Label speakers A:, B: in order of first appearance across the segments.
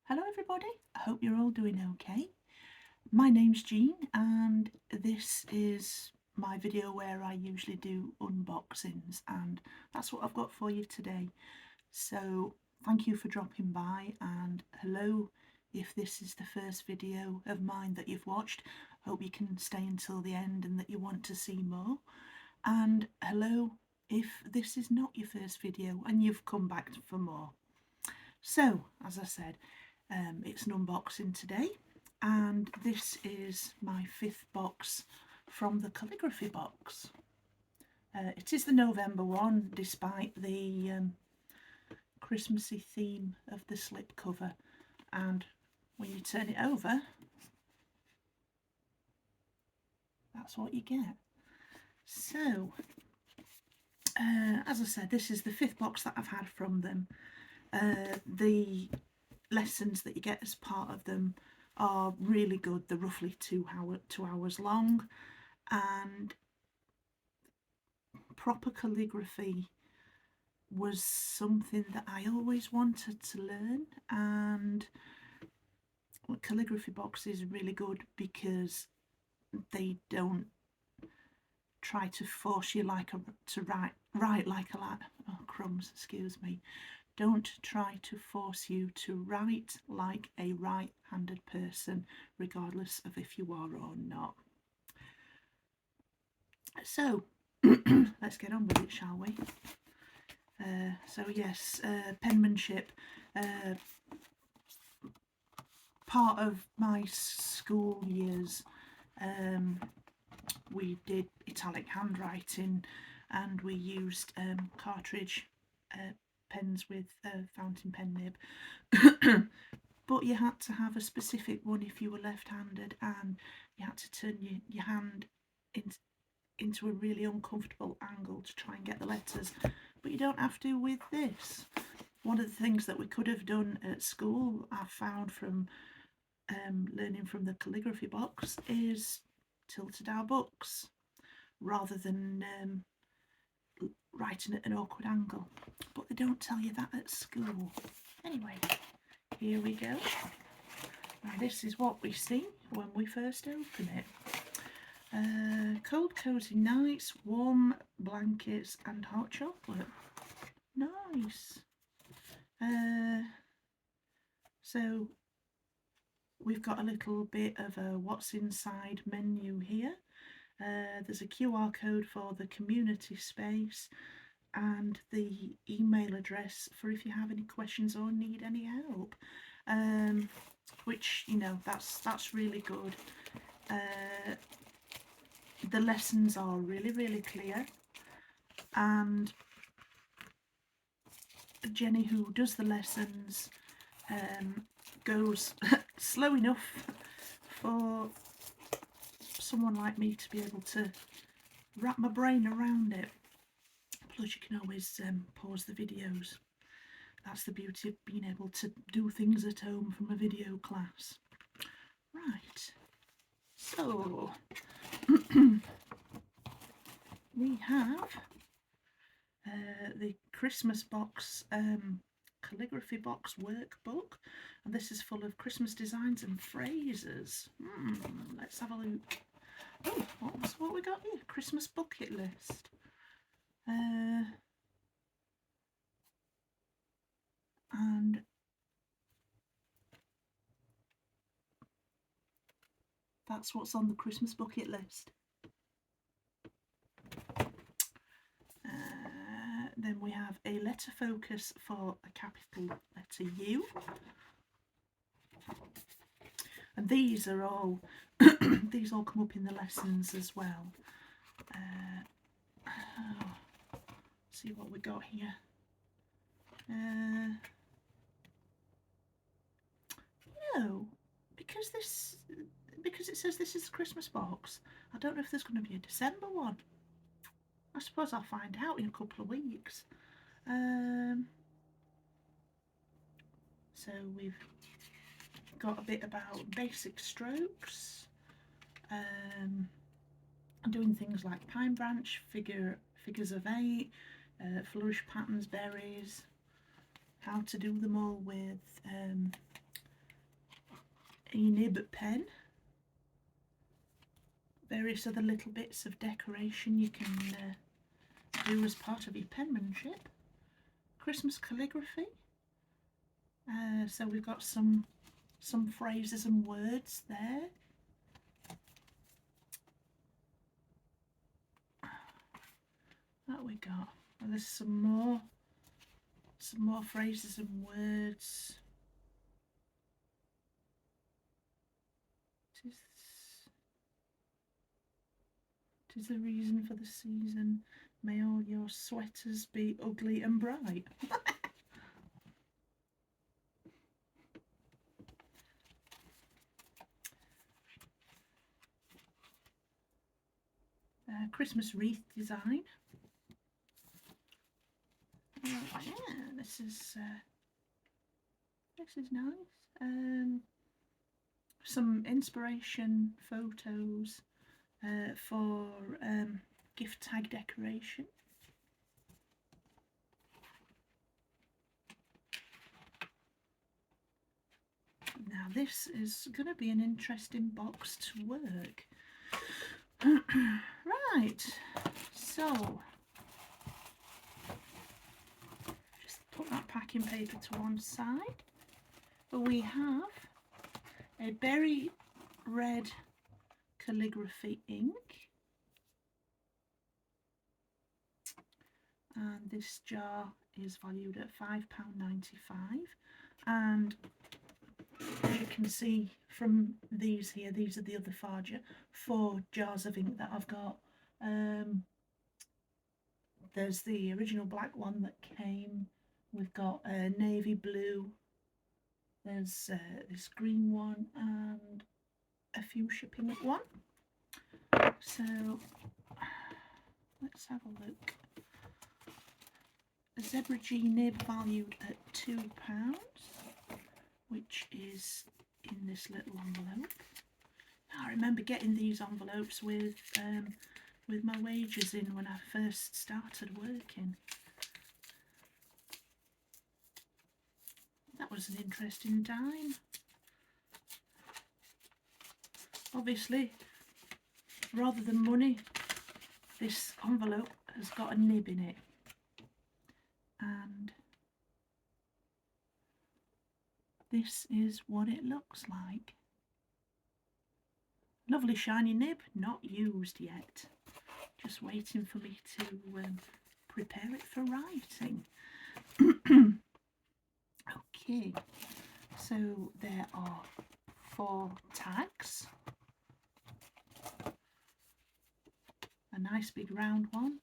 A: Hello everybody, I hope you're all doing okay. My name's Jean and this is my video where I usually do unboxings, and that's what I've got for you today. So thank you for dropping by, and hello if this is the first video of mine that you've watched. Hope you can stay until the end and that you want to see more. And hello if this is not your first video and you've come back for more. So, as I said, it's an unboxing today, and this is my 5th box from the calligraphy box. It is the November one, despite the Christmassy theme of the slip cover, and when you turn it over, that's what you get. So, as I said, this is the 5th box that I've had from them. The lessons that you get as part of them are really good. They're roughly 2 hours long, and proper calligraphy was something that I always wanted to learn, and calligraphy box is really good because they don't try to force you to write like a lad. Oh crumbs, excuse me. Don't try to force you to write like a right-handed person, regardless of if you are or not. So, let's get on with it, shall we? So yes, penmanship. Part of my school years, we did italic handwriting, and we used cartridge pens with a fountain pen nib. But you had to have a specific one if you were left-handed, and you had to turn your hand into a really uncomfortable angle to try and get the letters. But you don't have to with this. One of the things that we could have done at school, I found from learning from the calligraphy box, is tilted our books rather than writing at an awkward angle. But they don't tell you that at school. Anyway, here we go. Now this is what we see when we first open it. Cold cozy nights, warm blankets and hot chocolate. Nice. So we've got a little bit of a what's inside menu here. There's a QR code for the community space and the email address for if you have any questions or need any help, which, you know, that's really good. The lessons are really clear, and Jenny, who does the lessons, goes slow enough for someone like me to be able to wrap my brain around it. Plus you can always pause the videos. That's the beauty of being able to do things at home from a video class. Right, so we have the Christmas box calligraphy box workbook, and this is full of Christmas designs and phrases. Let's have a look. Oh, what we got here? Christmas bucket list. And that's what's on the Christmas bucket list. Then we have a letter focus for a capital letter U. And these are all these all come up in the lessons as well. See what we got here. No, because it says this is the Christmas box, I don't know if there's going to be a December one. I suppose I'll find out in a couple of weeks. So we've got a bit about basic strokes, doing things like pine branch, figures of 8, flourish patterns, berries, how to do them all with e-nib pen. Various other little bits of decoration you can do as part of your penmanship. Christmas calligraphy. So we've got some phrases and words there. That we got. And there's some more phrases and words. Tis the reason for the season. May all your sweaters be ugly and bright. Christmas wreath design. Yeah, this is nice. Some inspiration photos for gift tag decoration. Now this is going to be an interesting box to work. Right, so just put that packing paper to one side. We have a berry red calligraphy ink, and this jar is valued at £5.95, and you can see from these here, these are the other four jars of ink that I've got. There's the original black one that came. We've got a navy blue. There's this green one and a fuchsia pink one. So let's have a look. A Zebra G nib valued at £2, which is in this little envelope. I remember getting these envelopes with my wages in when I first started working. That was an interesting time. Obviously, rather than money, this envelope has got a nib in it. And this is what it looks like. Lovely shiny nib, not used yet. Just waiting for me to prepare it for writing. Okay, so there are 4 tags. A nice big round one,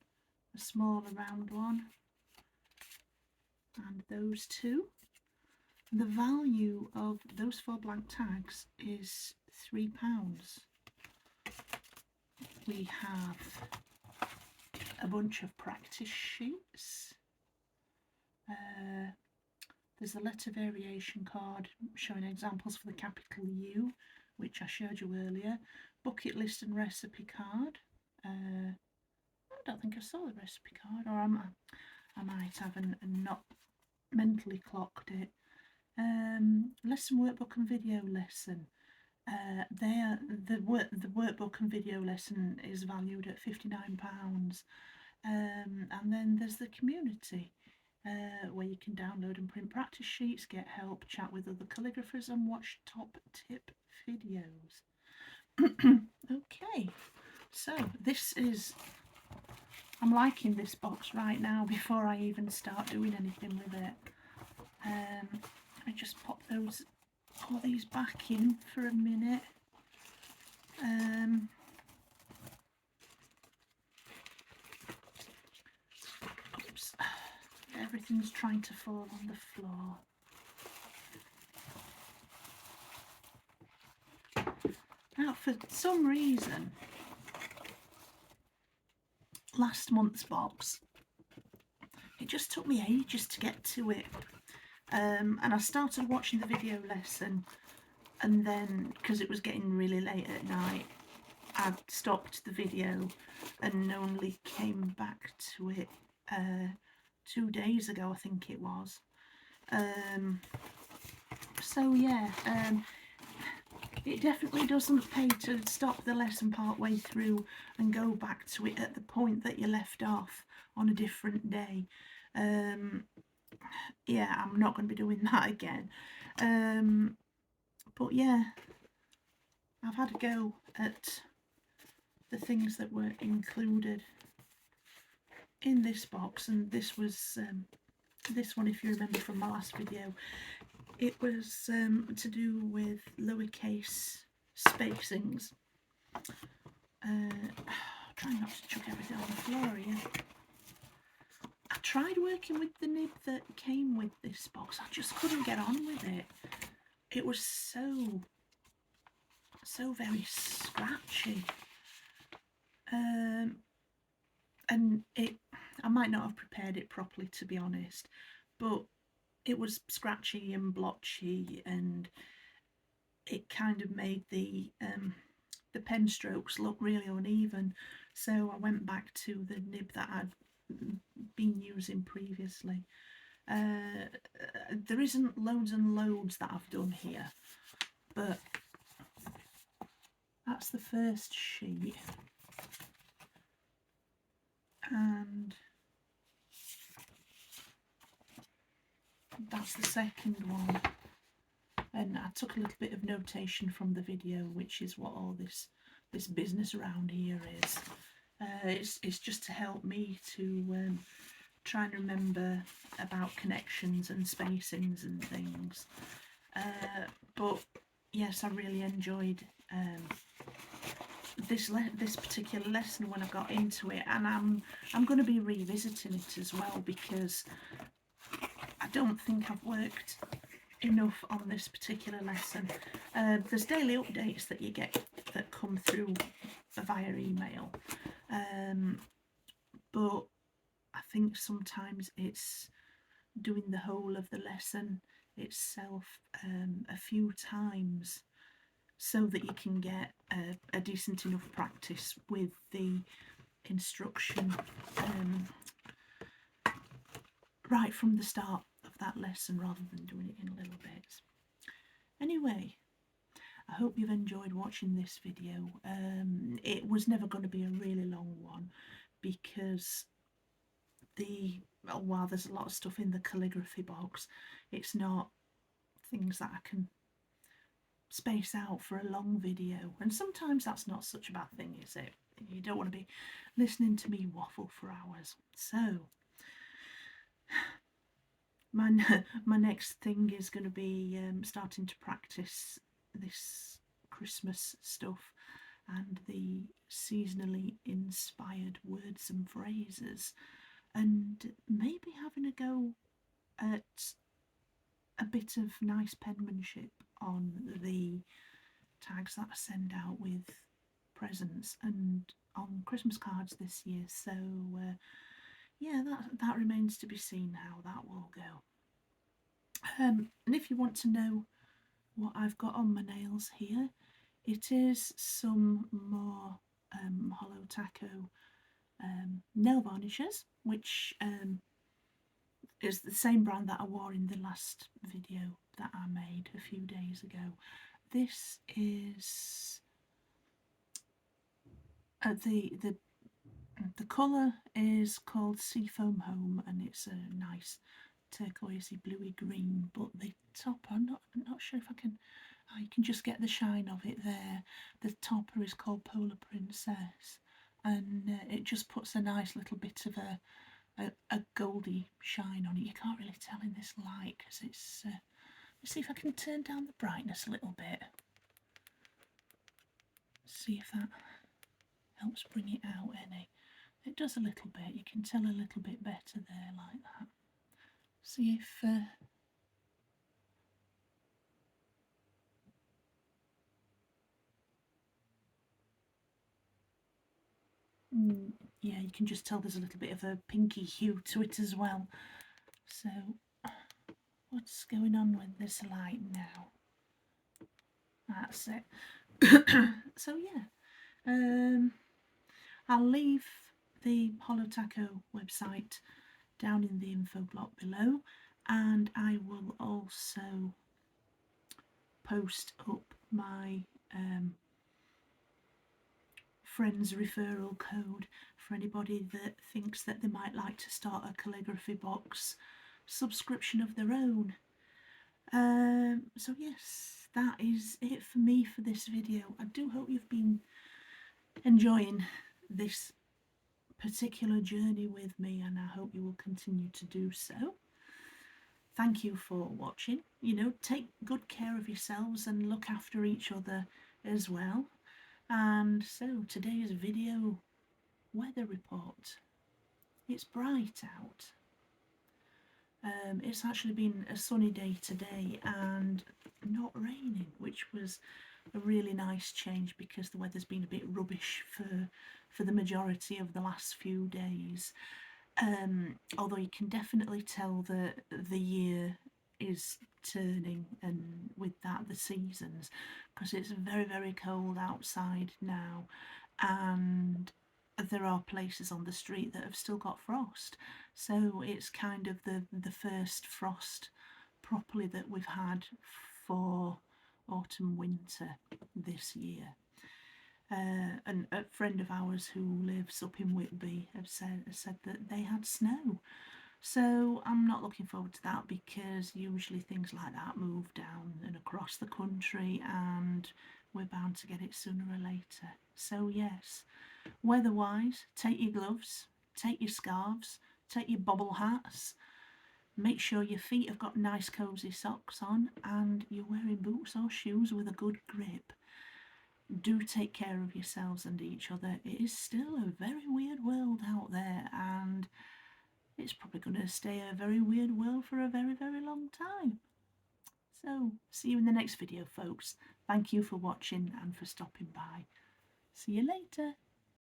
A: a smaller round one, and those 2. The value of those 4 blank tags is £3. We have a bunch of practice sheets. There's a letter variation card showing examples for the capital U, which I showed you earlier. Bucket list and recipe card. I don't think I saw the recipe card, or I might have and not mentally clocked it. Lesson workbook and video lesson. The workbook and video lesson is valued at £59. And then there's the community, where you can download and print practice sheets, get help, chat with other calligraphers and watch top tip videos. Okay, so I'm liking this box right now before I even start doing anything with it. Let me just pop all these back in for a minute. Oops, everything's trying to fall on the floor. Now, for some reason, last month's box, it just took me ages to get to it. And I started watching the video lesson, and then because it was getting really late at night, I stopped the video and only came back to it 2 days ago, I think it was. So yeah, it definitely doesn't pay to stop the lesson part way through and go back to it at the point that you left off on a different day. Yeah, I'm not going to be doing that again. But yeah, I've had a go at the things that were included in this box, and this was this one, if you remember from my last video, it was to do with lowercase spacings. Try not to chuck everything on the floor here. I tried working with the nib that came with this box. I just couldn't get on with it. It was so very scratchy. And I might not have prepared it properly, to be honest, but it was scratchy and blotchy, and it kind of made the pen strokes look really uneven. So I went back to the nib that I'd been using previously. There isn't loads and loads that I've done here, but that's the first sheet, and that's the second one. And I took a little bit of notation from the video, which is what all this business around here is. It's just to help me to try and remember about connections and spacings and things. But yes, I really enjoyed this particular lesson when I got into it, and I'm going to be revisiting it as well, because I don't think I've worked enough on this particular lesson. There's daily updates that you get that come through via email, but I think sometimes it's doing the whole of the lesson itself a few times, so that you can get a decent enough practice with the instruction right from the start of that lesson, rather than doing it in little bits. Anyway, I hope you've enjoyed watching this video. It was never going to be a really long one, because while there's a lot of stuff in the calligraphy box, it's not things that I can space out for a long video, and sometimes that's not such a bad thing, is it? You don't want to be listening to me waffle for hours. So my next thing is going to be starting to practice this Christmas stuff and the seasonally inspired words and phrases, and maybe having a go at a bit of nice penmanship on the tags that I send out with presents and on Christmas cards this year. So yeah, that remains to be seen how that will go. And if you want to know what I've got on my nails here, it is some more Holo Taco nail varnishes, which is the same brand that I wore in the last video that I made a few days ago. This is the colour is called Seafoam Home, and it's a nice turquoisey bluey green, but the top, I'm not sure if I can, you can just get the shine of it there. The topper is called Polar Princess, and it just puts a nice little bit of a goldy shine on it. You can't really tell in this light because it's let's see if I can turn down the brightness a little bit, see if that helps bring it out any. It does a little bit, you can tell a little bit better there, like that. See if yeah, you can just tell there's a little bit of a pinky hue to it as well. So what's going on with this light now? That's it. So yeah, I'll leave the Holo Taco website down in the info block below, and I will also post up my friend's referral code for anybody that thinks that they might like to start a calligraphy box subscription of their own. So yes, that is it for me for this video. I do hope you've been enjoying this particular journey with me, and I hope you will continue to do so. Thank you for watching. You know, take good care of yourselves and look after each other as well. And so today's video weather report. It's bright out. It's actually been a sunny day today and not raining, which was a really nice change because the weather's been a bit rubbish for the majority of the last few days. Although you can definitely tell that the year is turning, and with that the seasons, because it's very cold outside now, and there are places on the street that have still got frost, so it's kind of the first frost properly that we've had for autumn winter this year. And a friend of ours who lives up in Whitby have said that they had snow. So I'm not looking forward to that, because usually things like that move down and across the country and we're bound to get it sooner or later. So yes, weather-wise, take your gloves, take your scarves, take your bobble hats, make sure your feet have got nice cosy socks on and you're wearing boots or shoes with a good grip. Do take care of yourselves and each other. It is still a very weird world out there, and it's probably going to stay a very weird world for a very long time. So, see you in the next video, folks. Thank you for watching and for stopping by. See you later.